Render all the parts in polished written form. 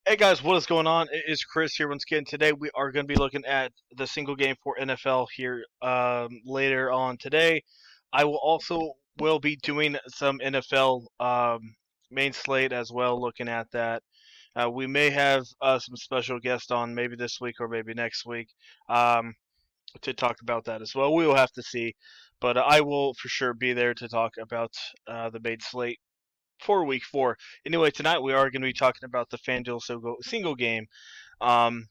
Hey guys, what is going on? It is Chris here once again. Today we are going to be looking at the single game for NFL here later on today. I will also will be doing some NFL main slate as well, looking at that. We may have some special guests on maybe this week or maybe next week um, to talk about that as well. We will have to see, but I will for sure be there to talk about the main slate for week four. Anyway, tonight we are going to be talking about the Fanduel single game. Um,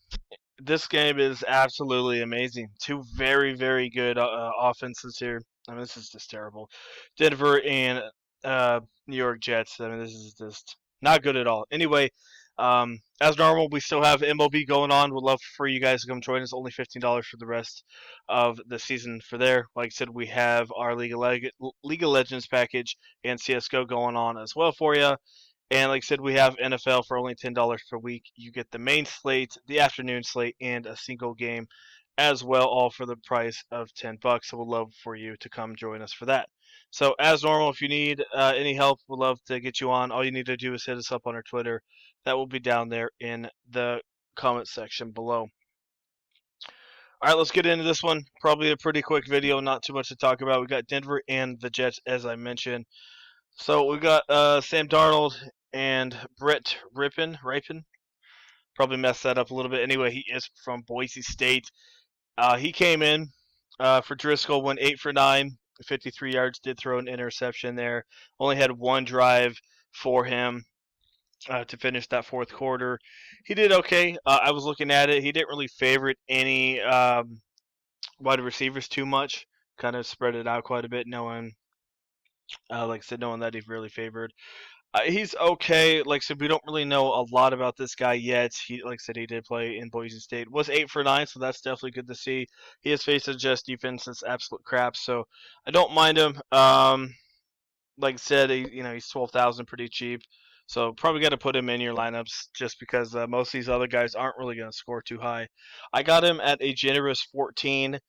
this game is absolutely amazing. Two very, very good offenses here. I mean, this is just terrible. Denver and New York Jets. I mean, this is just not good at all. Anyway, as normal, we still have MLB going on. Would love for you guys to come join us. Only $15 for the rest of the season for there. Like I said, we have our League of Legends package and CS:GO going on as well for you. And like I said, we have NFL for only $10 per week. You get the main slate, the afternoon slate, and a single game as well, all for the price of $10. So we'd love for you to come join us for that. So as normal, if you need any help, we'd love to get you on. All you need to do is hit us up on our Twitter. That will be down there in the comment section below. All right, let's get into this one. Probably a pretty quick video, not too much to talk about. We got Denver and the Jets, as I mentioned. So we got Sam Darnold and Brett Ripon. Probably messed that up a little bit. Anyway, he is from Boise State. He came in for Driscoll, went 8 for 9, 53 yards, did throw an interception there. Only had one drive for him to finish that fourth quarter. He did okay. I was looking at it. He didn't really favorite any wide receivers too much. Kind of spread it out quite a bit, knowing, like I said, knowing that he really favored. He's okay. Like I said, we don't really know a lot about this guy yet. He, like I said, he did play in Boise State. Was 8 for 9, so that's definitely good to see. He has faced a Jets defense that's absolute crap, so I don't mind him. Like I said, he's 12,000, pretty cheap. So probably got to put him in your lineups just because most of these other guys aren't really going to score too high. I got him at a generous 14.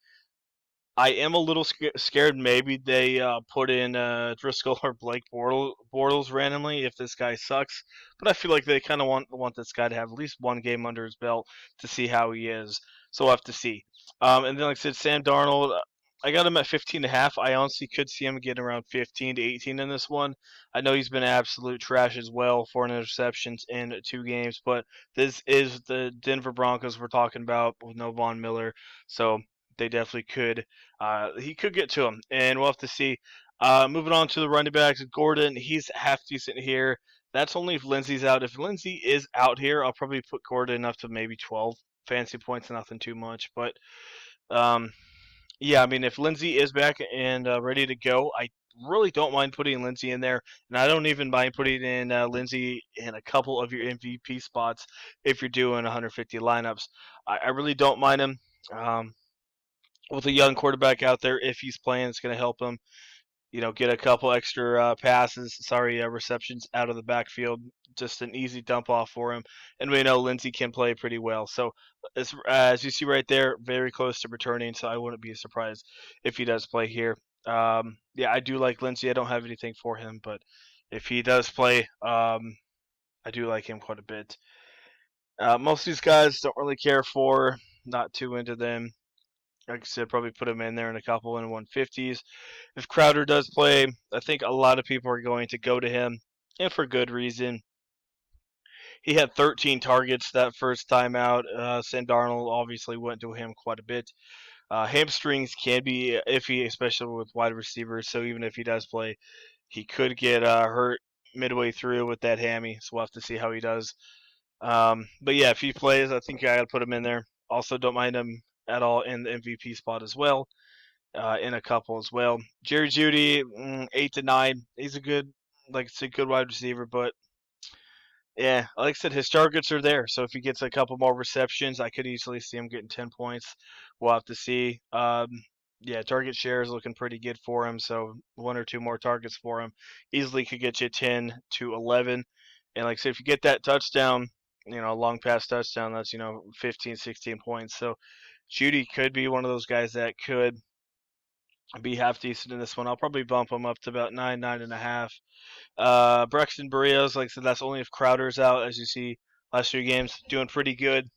I am a little scared. Maybe they put in Driscoll or Blake Bortles randomly if this guy sucks. But I feel like they kind of want this guy to have at least one game under his belt to see how he is. So we'll have to see. And then, like I said, Sam Darnold, I got him at 15 and a half. I honestly could see him getting around 15 to 18 in this one. I know he's been absolute trash as well, 4 interceptions in 2 games. But this is the Denver Broncos we're talking about with no Von Miller. So they definitely could he could get to him, and we'll have to see. Moving on to the running backs, Gordon, he's half decent here. That's only if Lindsey's out. If Lindsey is out here, I'll probably put Gordon up to maybe 12 fancy points, nothing too much. But um, yeah, I mean, if Lindsey is back and ready to go, I really don't mind putting Lindsey in there, and I don't even mind putting in Lindsey in a couple of your MVP spots if you're doing 150 lineups. I really don't mind him. Um, with a young quarterback out there, if he's playing, it's going to help him. Get a couple extra receptions out of the backfield. Just an easy dump off for him. And we know Lindsey can play pretty well. So, as you see right there, very close to returning. So, I wouldn't be surprised if he does play here. Yeah, I do like Lindsey. I don't have anything for him, but if he does play, I do like him quite a bit. Most of these guys don't really care for, not too into them. Like I said, probably put him in there in a couple in 150s. If Crowder does play, I think a lot of people are going to go to him, and for good reason. He had 13 targets that first time out. Sam Darnold obviously went to him quite a bit. Hamstrings can be iffy, especially with wide receivers. So even if he does play, he could get hurt midway through with that hammy. So we'll have to see how he does. But yeah, if he plays, I think I got to put him in there. Also, don't mind him at all in the MVP spot as well. In a couple as well. Jerry Judy, 8 to 9. He's a good, like I said, good wide receiver, but yeah, like I said, his targets are there. So if he gets a couple more receptions, I could easily see him getting 10 points. We'll have to see. Yeah, target share is looking pretty good for him. So one or two more targets for him easily could get you 10 to 11. And like I said, if you get that touchdown, a long pass touchdown, that's 15, 16 points. So Judy could be one of those guys that could be half decent in this one. I'll probably bump him up to about 9, 9.5. Braxton Berrios, like I said, that's only if Crowder's out. As you see, Last 3 games, doing pretty good.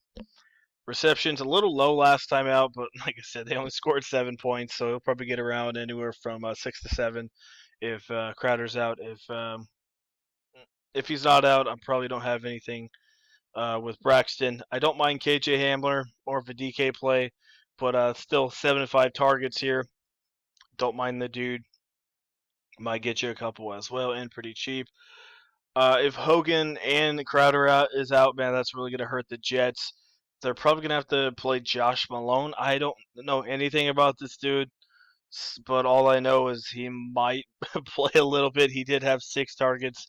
Receptions a little low last time out, but like I said, they only scored 7 points, so he'll probably get around anywhere from 6 to 7 if Crowder's out. If he's not out, I probably don't have anything with Braxton. I don't mind KJ Hamler, more of a DK play, but still 7 to 5 targets here. Don't mind the dude. Might get you a couple as well, and pretty cheap. If Hogan and Crowder is out, man, that's really gonna hurt the Jets. They're probably gonna have to play Josh Malone. I don't know anything about this dude, but all I know is he might play a little bit. He did have 6 targets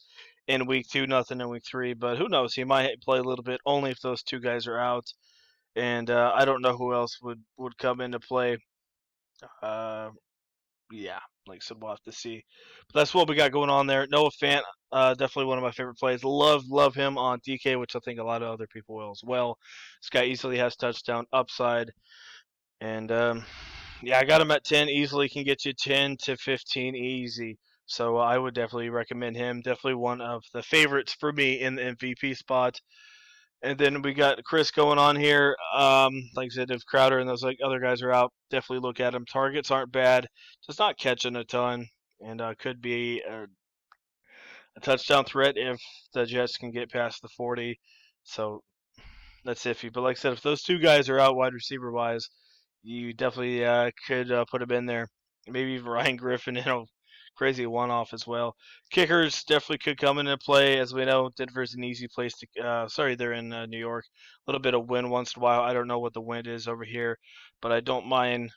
in week 2, nothing in week 3, but who knows? He might play a little bit only if those 2 guys are out. And I don't know who else would come into play. Uh, yeah, like I said, we'll have to see. But that's what we got going on there. Noah Fant, definitely one of my favorite plays. Love him on DK, which I think a lot of other people will as well. This guy easily has touchdown upside, and yeah, I got him at 10. Easily can get you 10 to 15 easy. So I would definitely recommend him. Definitely one of the favorites for me in the MVP spot. And then we got Chris going on here. Like I said, if Crowder and those like other guys are out, definitely look at him. Targets aren't bad, just not catching a ton, and could be a touchdown threat if the Jets can get past the 40. So that's iffy. But like I said, if those 2 guys are out wide receiver wise, you definitely could put him in there. Maybe Ryan Griffin, crazy one-off as well. Kickers definitely could come into play, as we know. Denver's an easy place to. Sorry, they're in New York. A little bit of wind once in a while. I don't know what the wind is over here, but I don't mind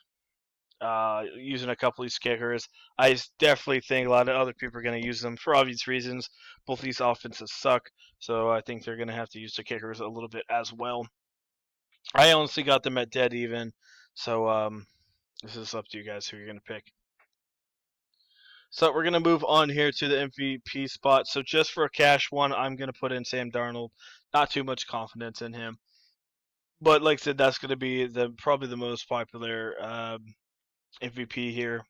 using a couple of these kickers. I definitely think a lot of other people are going to use them for obvious reasons. Both these offenses suck, so I think they're going to have to use the kickers a little bit as well. I honestly got them at dead even, so this is up to you guys who you're going to pick. So we're going to move on here to the MVP spot. So just for a cash one, I'm going to put in Sam Darnold. Not too much confidence in him. But like I said, that's going to be probably the most popular MVP here.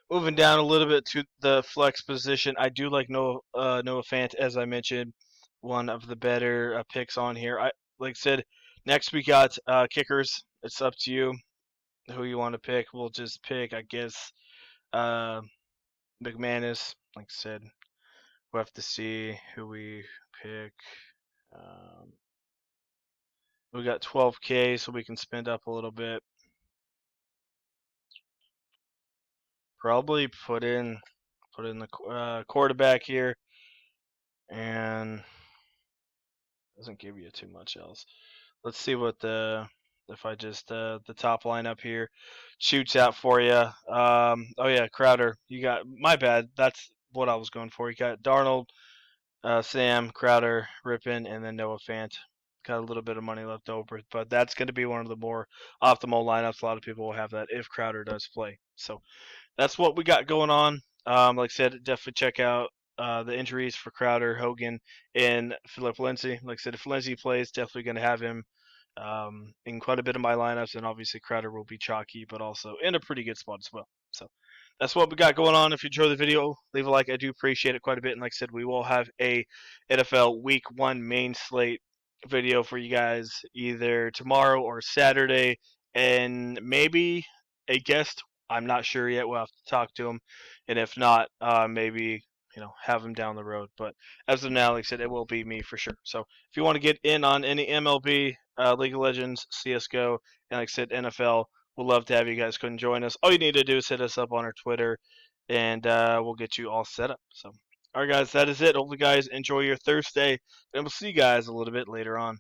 Moving down a little bit to the flex position, I do like Noah Fant, as I mentioned, one of the better picks on here. Like I said, next we got kickers. It's up to you who you want to pick. We'll just pick, I guess, uh, McManus. Like I said, we'll have to see who we pick. Um, we got 12K, so we can spend up a little bit. Probably put in the quarterback here, and doesn't give you too much else. Let's see what if I just the top lineup here shoots out for you. Oh yeah, Crowder. You got my bad. That's what I was going for. You got Darnold, Sam, Crowder, Rippin, and then Noah Fant. Got a little bit of money left over, but that's going to be one of the more optimal lineups. A lot of people will have that if Crowder does play. So that's what we got going on. Like I said, definitely check out the injuries for Crowder, Hogan, and Philip Lindsay. Like I said, if Lindsay plays, definitely going to have him in quite a bit of my lineups, and obviously Crowder will be chalky, but also in a pretty good spot as well. So that's what we got going on. If you enjoyed the video, leave a like. I do appreciate it quite a bit. And like I said, we will have a NFL Week 1 main slate video for you guys either tomorrow or Saturday, and maybe a guest. I'm not sure yet. We'll have to talk to him, and if not, maybe have him down the road. But as of now, like I said, it will be me for sure. So if you want to get in on any MLB, League of Legends, CS:GO, and like I said, NFL, we'd love to have you guys come join us. All you need to do is hit us up on our Twitter, and we'll get you all set up. So, all right, guys, that is it. Hopefully, guys enjoy your Thursday, and we'll see you guys a little bit later on.